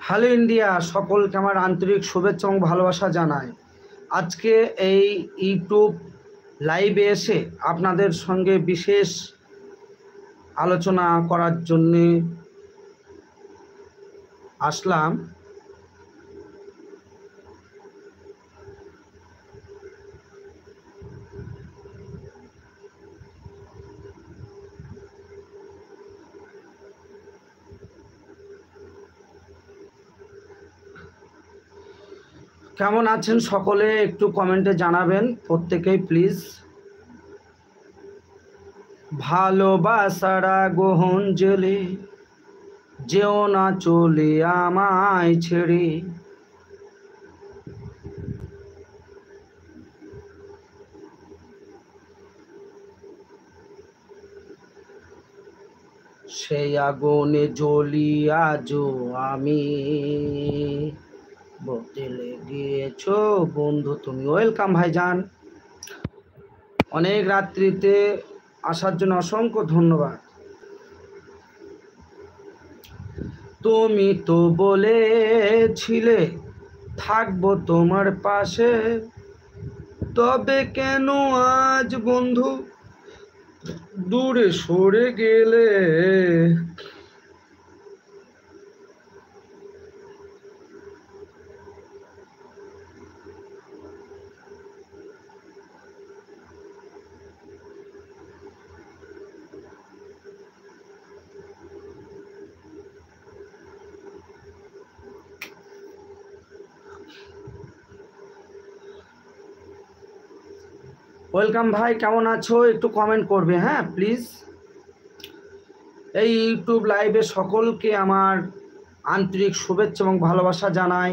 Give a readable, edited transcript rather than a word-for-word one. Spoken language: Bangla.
হ্যালো ইন্ডিয়া, সকলকে আমার আন্তরিক শুভেচ্ছা এবং ভালোবাসা জানাই। আজকে এই ইউটিউব লাইভে এসে আপনাদের সঙ্গে বিশেষ আলোচনা করার জন্যে আসলাম। কেমন আছেন সকলে একটু কমেন্টে জানাবেন প্রত্যেকেই প্লিজ। ভালোবাসার আগুন জ্বেলে যেও না চলে আমায় ছেড়ে, সেই আগুনে জ্বলি আজও আমি, বদলে গিয়েছো বন্ধু তুমি। ওয়েলকাম ভাইজান, অনেক রাত্রিতে আসার জন্য অসংখ্য ধন্যবাদ। তুমি তো বলেছিলে থাকবো তোমার পাশে, তবে কেন আজ বন্ধু দূরে সরে গেলে? ওয়েলকাম ভাই, কেমন আছো একটু কমেন্ট করবে হ্যাঁ প্লিজ। এই ইউটিউব লাইভে সকলকে আমার আন্তরিক শুভেচ্ছা এবং ভালোবাসা জানাই।